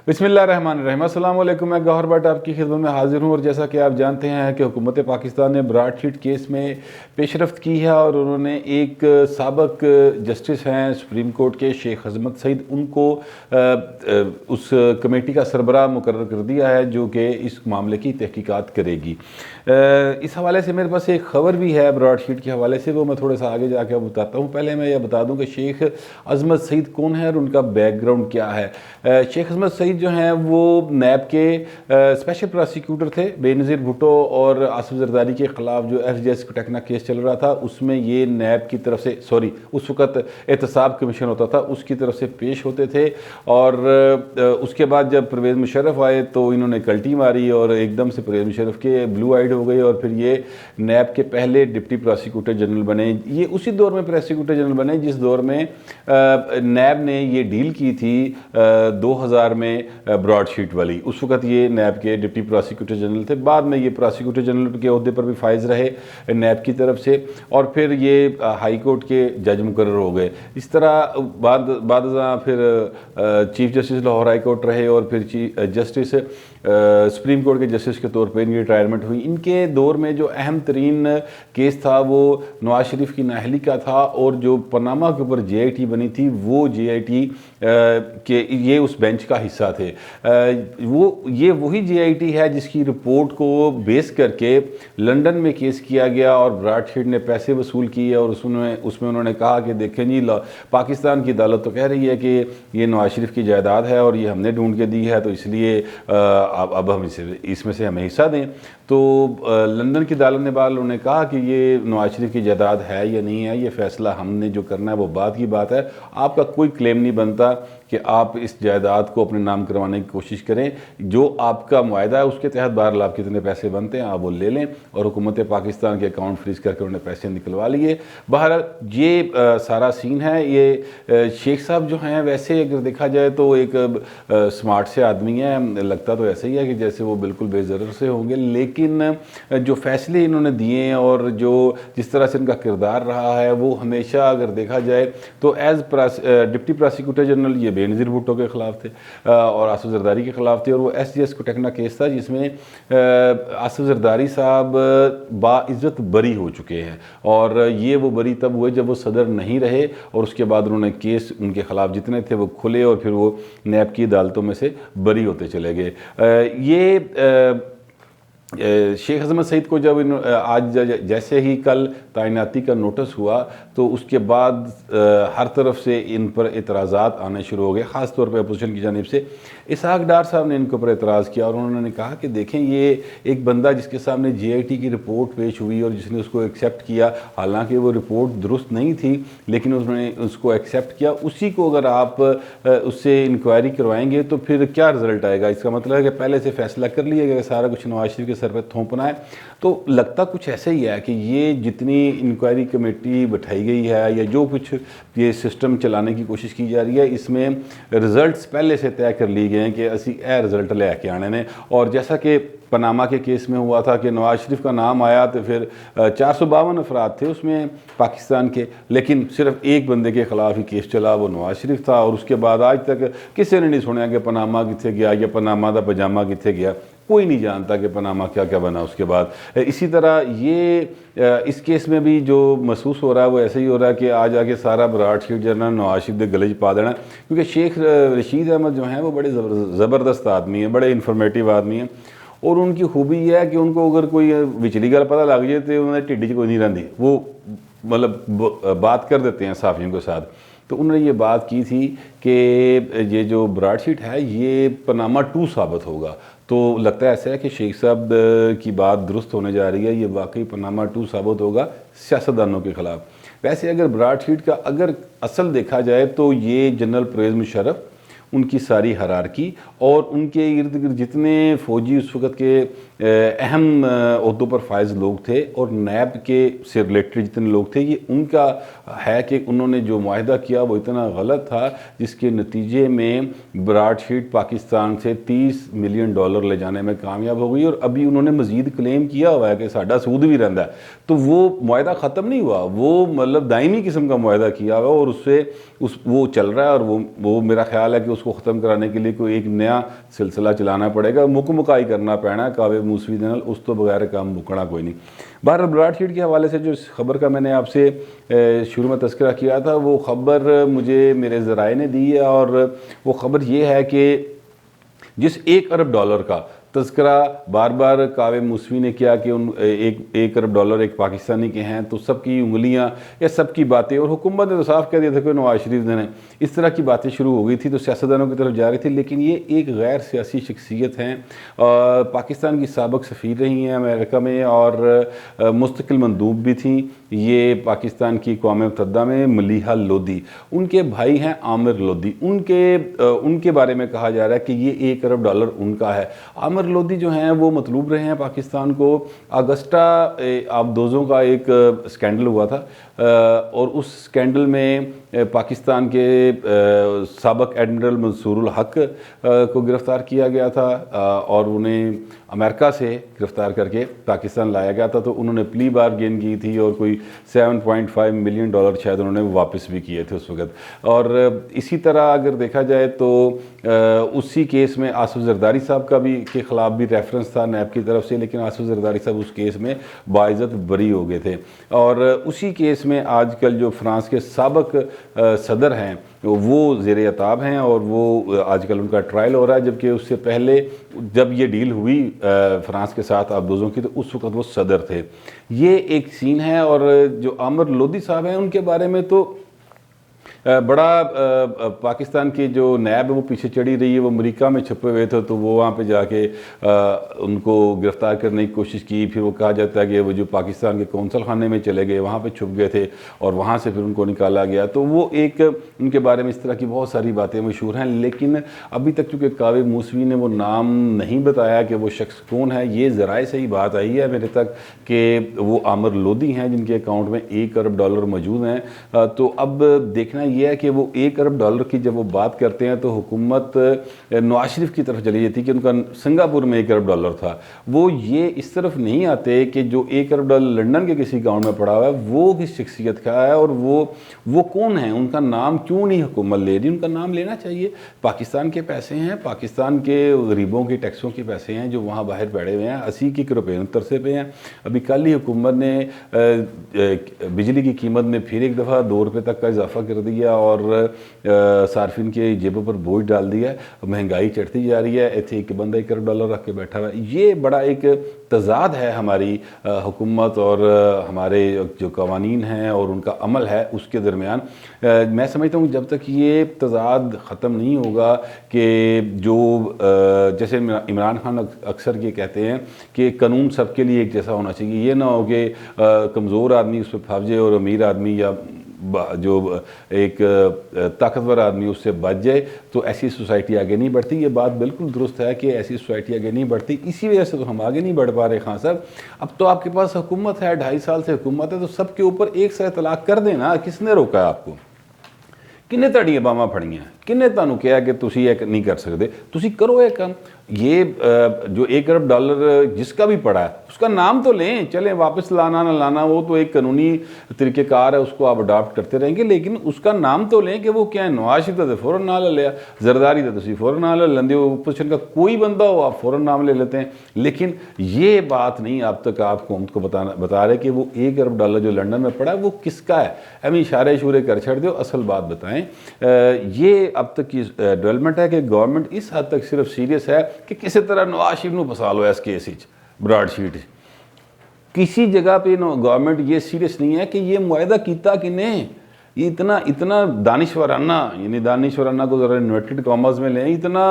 بسم اللہ الرحمن الرحیم۔ السلام علیکم، میں گوہر بٹ آپ کی خدمت میں حاضر ہوں، اور جیسا کہ آپ جانتے ہیں کہ حکومت پاکستان نے براڈ شیٹ کیس میں پیش رفت کی ہے، اور انہوں نے ایک سابق جسٹس ہیں سپریم کورٹ کے شیخ عظمت سعید، ان کو اس کمیٹی کا سربراہ مقرر کر دیا ہے جو کہ اس معاملے کی تحقیقات کرے گی۔ اس حوالے سے میرے پاس ایک خبر بھی ہے براڈ شیٹ کے حوالے سے، وہ میں تھوڑا سا آگے جا کے بتاتا ہوں۔ پہلے میں یہ بتا دوں کہ شیخ عظمت سعید کون ہے اور ان کا بیک گراؤنڈ کیا ہے۔ شیخ عظمت سعید جو ہیں وہ نیب کے اسپیشل پراسیکیوٹر تھے۔ بے نظیر بھٹو اور آصف زرداری کے خلاف جو ایف جے ایس کوٹیکنا کیس چل رہا تھا، اس میں یہ نیب کی طرف سے اس وقت احتساب کمیشن ہوتا تھا، اس کی طرف سے پیش ہوتے تھے، اور اس کے بعد جب پرویز مشرف آئے تو انہوں نے کلٹی ماری اور ایک دم سے پرویز مشرف کے بلو آئیڈ ہو گئے، اور پھر یہ نیب کے پہلے ڈپٹی پراسیکیوٹر جنرل بنے۔ یہ اسی دور میں پراسیکیوٹر جنرل بنے جس دور میں نیب نے یہ ڈیل کی تھی 2000 میں براڈ شیٹ والی۔ اس وقت یہ نیب کے ڈپٹی پراسیکیوٹر جنرل تھے، بعد میں یہ پراسیکیوٹر جنرل کے عہدے پر بھی فائز رہے نیب کی طرف سے، اور پھر یہ ہائی کورٹ کے جج مقرر ہو گئے۔ اس طرح بعد ازاں پھر chief justice Lahore high court رہے، اور پھر جسٹس سپریم کورٹ کے جسٹس کے طور پہ ان کی ریٹائرمنٹ ہوئی۔ ان کے دور میں جو اہم ترین کیس تھا وہ نواز شریف کی نااہلی کا تھا، اور جو پاناما کے اوپر جے آئی ٹی بنی تھی، وہ جے آئی ٹی کہ یہ اس بینچ کا حصہ تھے۔ یہ وہی جے آئی ٹی ہے جس کی رپورٹ کو بیس کر کے لنڈن میں کیس کیا گیا، اور براڈ شیٹ نے پیسے وصول کیے، اور اس میں انہوں نے کہا کہ دیکھیں جی، پاکستان کی عدالت تو کہہ رہی ہے کہ یہ نواز شریف کی جائیداد ہے اور یہ ہم نے ڈھونڈ کے دی ہے، تو اس لیے اب ہم اس میں سے ہمیں حصہ دیں۔ تو لندن کی عدالت نے انہوں نے کہا کہ یہ نواز شریف کی جائیداد ہے یا نہیں ہے، یہ فیصلہ ہم نے جو کرنا ہے وہ بعد کی بات ہے، آپ کا کوئی کلیم نہیں بنتا کہ آپ اس جائیداد کو اپنے نام کروانے کی کوشش کریں، جو آپ کا معاہدہ ہے اس کے تحت بہرحال آپ کتنے پیسے بنتے ہیں آپ وہ لے لیں، اور حکومت پاکستان کے اکاؤنٹ فریز کر کے انہوں نے پیسے نکلوا لیے۔ بہرحال یہ سارا سین ہے۔ یہ شیخ صاحب جو ہیں ویسے اگر دیکھا جائے تو ایک سمارٹ سے آدمی ہیں، لگتا تو ایسا ہی ہے کہ جیسے وہ بالکل بے ضرر سے ہوں گے، لیکن جو فیصلے انہوں نے دیے ہیں اور جس طرح سے ان کا کردار رہا ہے، وہ ہمیشہ اگر دیکھا جائے تو ایز ڈپٹی پراسیکیوٹر جنرل یہ بے نظیر بھٹو کے خلاف تھے اور آصف زرداری کے خلاف تھے، اور وہ ایس جی ایس کوٹیکنا کیس تھا جس میں آصف زرداری صاحب باعزت بری ہو چکے ہیں، اور یہ وہ بری تب ہوئے جب وہ صدر نہیں رہے، اور اس کے بعد انہوں نے کیس ان کے خلاف جتنے تھے وہ کھلے، اور پھر وہ نیب کی عدالتوں میں سے بری ہوتے چلے گئے۔ یہ شیخ عظمت سعید کو جب آج جیسے ہی کل تعیناتی کا نوٹس ہوا تو اس کے بعد ہر طرف سے ان پر اعتراضات آنے شروع ہو گئے، خاص طور پہ اپوزیشن کی جانب سے۔ اسحاق ڈار صاحب نے ان کے اوپر اعتراض کیا، اور انہوں نے کہا کہ دیکھیں، یہ ایک بندہ جس کے سامنے جے آئی ٹی کی رپورٹ پیش ہوئی اور جس نے اس کو ایکسیپٹ کیا، حالانکہ وہ رپورٹ درست نہیں تھی لیکن اس نے اس کو ایکسیپٹ کیا، اسی کو اگر آپ اس سے انکوائری کروائیں گے تو پھر کیا رزلٹ آئے گا؟ اس کا مطلب ہے کہ پہلے سے فیصلہ کر لیا گیا، سارا کچھ نواز شریف کے سر پہ تھوپنا ہے۔ تو لگتا کچھ ایسا ہی ہے کہ یہ جتنی انکوائری کمیٹی بٹھائی گئی ہے یا جو کچھ یہ سسٹم چلانے کی کوشش کی جا رہی ہے، اس میں رزلٹس پہلے سے طے کر لیے گئے ہیں کہ اسی اے رزلٹ لے کے آنے نے۔ اور جیسا کہ پاناما کے کیس میں ہوا تھا کہ نواز شریف کا نام آیا تو پھر 452 افراد تھے اس میں پاکستان کے، لیکن صرف ایک بندے کے خلاف ہی کیس چلا، وہ نواز شریف تھا، اور اس کے بعد آج تک کسی نے نہیں سنیا کہ پاناما کتنے گیا یا پاناما دا پجامہ کتنے گیا، کوئی نہیں جانتا کہ پاناما کیا کیا بنا اس کے بعد۔ اسی طرح یہ اس کیس میں بھی جو محسوس ہو رہا ہے وہ ایسے ہی ہو رہا ہے کہ آج آگے سارا Broad sheet general Nawaz Sharif دے گلے پا دینا، کیونکہ شیخ رشید احمد جو ہیں وہ بڑے زبردست آدمی ہیں، بڑے انفارمیٹیو آدمی ہیں، اور ان کی خوبی یہ ہے کہ ان کو اگر کوئی وچلی گل پتہ لگ جائے تو انہیں ٹھڈ 'چ کوئی نہیں رہتی، وہ مطلب بات کر دیتے ہیں صحافیوں کے ساتھ۔ تو انہوں نے یہ بات کی تھی کہ یہ جو براڈ شیٹ ہے یہ پاناما 2 ثابت ہوگا، تو لگتا ہے ایسا ہے کہ شیخ صاحب کی بات درست ہونے جا رہی ہے، یہ واقعی پاناما 2 ثابت ہوگا سیاستدانوں کے خلاف۔ ویسے اگر براڈ شیٹ کا اگر اصل دیکھا جائے تو یہ جنرل پرویز مشرف، ان کی ساری ہرارکی اور ان کے ارد گرد جتنے فوجی اس وقت کے اہم عہدوں پر فائز لوگ تھے اور نیب کے سے ریلیٹڈ جتنے لوگ تھے، یہ ان کا ہے کہ انہوں نے جو معاہدہ کیا وہ اتنا غلط تھا، جس کے نتیجے میں براڈ شیٹ پاکستان سے $30 ملین لے جانے میں کامیاب ہو گئی، اور ابھی انہوں نے مزید کلیم کیا ہوا ہے کہ ساڈا سود بھی رہندا ہے۔ تو وہ معاہدہ ختم نہیں ہوا، وہ مطلب دائمی قسم کا معاہدہ کیا ہوا، اور اس سے وہ چل رہا ہے، اور وہ میرا خیال ہے کہ اس کو ختم کرانے کے لیے کوئی ایک نیا سلسلہ چلانا پڑے گا، مکائی کرنا پینا کاوے موسوی دے نال، اس تو بغیر کام مکنا کوئی نہیں۔ بہرحال براڈ شیٹ کے حوالے سے جو اس خبر کا میں نے آپ سے شروع میں تذکرہ کیا تھا، وہ خبر مجھے میرے ذرائع نے دی ہے، اور وہ خبر یہ ہے کہ جس $1 ارب کا تذکرہ بار بار کاوے موسوی نے کیا کہ $1 ارب ایک پاکستانی کے ہیں، تو سب کی انگلیاں یا سب کی باتیں، اور حکومت نے تو صاف کہہ دیا تھا کہ نواز شریف نے، اس طرح کی باتیں شروع ہو گئی تھی تو سیاستدانوں کی طرف جا رہی تھی، لیکن یہ ایک غیر سیاسی شخصیت ہیں، پاکستان کی سابق سفیر رہی ہیں امریکہ میں، اور مستقل مندوب بھی تھیں، یہ پاکستان کی اقوام متحدہ میں ملیحہ لودھی، ان کے بھائی ہیں عامر لودھی، ان کے بارے میں کہا جا رہا ہے کہ یہ $1 ارب ان کا ہے۔ عامر لودھی جو ہیں وہ مطلوب رہے ہیں پاکستان کو، اگسٹا آبدوزوں کا ایک سکینڈل ہوا تھا، اور اس سکینڈل میں پاکستان کے سابق ایڈمرل منصور الحق کو گرفتار کیا گیا تھا، اور انہیں امریکہ سے گرفتار کر کے پاکستان لایا گیا تھا، تو انہوں نے پلی بارگین کی تھی، اور کوئی $7.5 ملین شاید انہوں نے واپس بھی کیے تھے اس وقت۔ اور اسی طرح اگر دیکھا جائے تو اسی کیس میں آصف زرداری صاحب کا بھی کے خلاف بھی ریفرنس تھا نیب کی طرف سے، لیکن آصف زرداری صاحب اس کیس میں باعزت بری ہو گئے تھے۔ اور اسی کیس میں آج کل جو فرانس کے سابق صدر ہیں وہ زیر عتاب ہیں، اور وہ آج کل ان کا ٹرائل ہو رہا ہے، جبکہ اس سے پہلے جب یہ ڈیل ہوئی فرانس کے ساتھ آبدوزوں کی تو اس وقت وہ صدر تھے۔ یہ ایک سین ہے۔ اور جو عامر لودھی صاحب ہیں ان کے بارے میں تو بڑا پاکستان کی جو نیب ہے وہ پیچھے چڑھی رہی ہے، وہ امریکہ میں چھپے ہوئے تھے تو وہ وہاں پہ جا کے ان کو گرفتار کرنے کی کوشش کی، پھر وہ کہا جاتا ہے کہ وہ جو پاکستان کے قونصل خانے میں چلے گئے وہاں پہ چھپ گئے تھے، اور وہاں سے پھر ان کو نکالا گیا۔ تو وہ ایک ان کے بارے میں اس طرح کی بہت ساری باتیں مشہور ہیں، لیکن ابھی تک چونکہ کاوے موسوی نے وہ نام نہیں بتایا کہ وہ شخص کون ہے، یہ ذرائع سے ہی بات آئی ہے میرے تک کہ وہ عامر لودھی ہیں جن کے اکاؤنٹ میں $1 ارب موجود ہیں۔ تو اب دیکھنا یہ ہے کہ وہ $1 ارب کی جب وہ بات کرتے ہیں تو حکومت نواز شریف کی طرف چلی جاتی کہ ان کا سنگاپور میں $1 ارب تھا، وہ یہ اس طرف نہیں آتے کہ جو $1 ارب لنڈن کے کسی اکاؤنٹ میں پڑا ہوا ہے وہ کس شخصیت کا ہے، اور وہ کون ہیں، ان کا نام کیوں نہیں حکومت لے رہی؟ ان کا نام لینا چاہیے۔ پاکستان کے پیسے ہیں، پاکستان کے غریبوں کے ٹیکسوں کے پیسے ہیں جو وہاں باہر پڑے ہوئے ہیں، 80 روپے ترسے پہ ہیں۔ ابھی کل ہی حکومت نے بجلی کی قیمت میں پھر ایک دفعہ $2 تک کا اضافہ کر دیا، اور صارفین کے جیبوں پر بوجھ ڈال دیا، مہنگائی چڑھتی جا رہی ہے۔ ایتھے ایک بندہ $1 ارب رکھ کے بیٹھا ہوا ہے۔ یہ بڑا ایک تضاد ہے ہماری حکومت اور ہمارے جو قوانین ہیں اور ان کا عمل ہے اس کے درمیان۔ میں سمجھتا ہوں جب تک یہ تضاد ختم نہیں ہوگا کہ جو جیسے عمران خان اکثر یہ کہتے ہیں کہ قانون سب کے لیے ایک جیسا ہونا چاہیے، یہ نہ ہو کہ کمزور آدمی اس پہ پھاپ اور امیر آدمی یا جو ایک طاقتور آدمی اس سے بچ جائے، تو ایسی سوسائٹی آگے نہیں بڑھتی۔ یہ بات بالکل درست ہے کہ ایسی سوسائٹی آگے نہیں بڑھتی، اسی وجہ سے تو ہم آگے نہیں بڑھ پا رہے خان صاحب۔ اب تو آپ کے پاس حکومت ہے، 2.5 سال سے حکومت ہے، تو سب کے اوپر ایک سا اطلاق کر دینا۔ کس نے روکا ہے آپ کو؟ کنے تڑیاں باواں پھڑیاں، کنے تانوں کہا کہ تسی یہ نہیں کر سکتے؟ تسی کرو یہ کام۔ یہ جو $1 ارب جس کا بھی پڑا ہے اس کا نام تو لیں، چلیں واپس لانا نہ لانا وہ تو ایک قانونی طریقہ کار ہے، اس کو آپ اڈاپٹ کرتے رہیں گے، لیکن اس کا نام تو لیں کہ وہ کیا ہے۔ نواز شریف تو فوراً نام لے لیا، زرداری تو تسی فوراً نام لے لیندے ہو، اپوزیشن کا کوئی بندہ ہو آپ فوراً نام لے لیتے ہیں، لیکن یہ بات نہیں اب تک آپ حکومت کو بتا رہے کہ وہ $1 ارب جو لنڈن میں پڑا ہے وہ کس کا ہے۔ ہمیں اشارے اشورے کر چھڑ دو، اصل بات بتائیں۔ یہ اب تک کی ڈیولپمنٹ ہے کہ گورنمنٹ اس حد تک صرف سیریس ہے کہ کسی طرح نواز شریف نو پسا لو اس کیس براڈ شیٹ۔ کسی جگہ پہ گورنمنٹ یہ سیریس نہیں ہے کہ یہ معاہدہ کیتا کہ نہیں، اتنا دانشورانہ، یعنی دانشورانہ کو ذرا انورٹڈ کامرز میں لیں، اتنا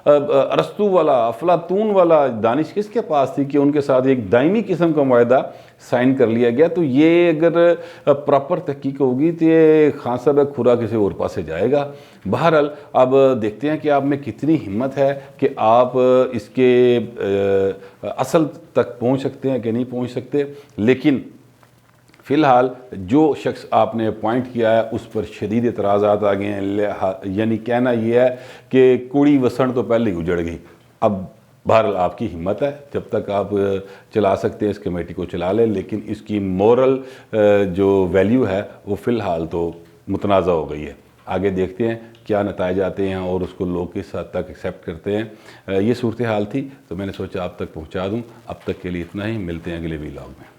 ارسطو والا، افلاطون والا دانش کس کے پاس تھی کہ ان کے ساتھ ایک دائمی قسم کا معاہدہ سائن کر لیا گیا؟ تو یہ اگر پراپر تحقیق ہوگی تو یہ خان صاحب کھورا کسی اور پاس سے جائے گا۔ بہرحال اب دیکھتے ہیں کہ آپ میں کتنی ہمت ہے کہ آپ اس کے اصل تک پہنچ سکتے ہیں کہ نہیں پہنچ سکتے، لیکن فی الحال جو شخص آپ نے پوائنٹ کیا ہے اس پر شدید اعتراضات آ گئے ہیں، یعنی کہنا یہ ہے کہ کوڑی وسن تو پہلے ہی اجڑ گئی۔ اب بہرحال آپ کی ہمت ہے، جب تک آپ چلا سکتے ہیں اس کمیٹی کو چلا لیں، لیکن اس کی مورل جو ویلیو ہے وہ فی الحال تو متنازع ہو گئی ہے۔ آگے دیکھتے ہیں کیا نتائج آتے ہیں اور اس کو لوگ کس حد تک ایکسیپٹ کرتے ہیں۔ یہ صورتحال تھی تو میں نے سوچا آپ تک پہنچا دوں۔ اب تک کے لیے اتنا ہی، ملتے ہیں اگلے ویلاگ میں۔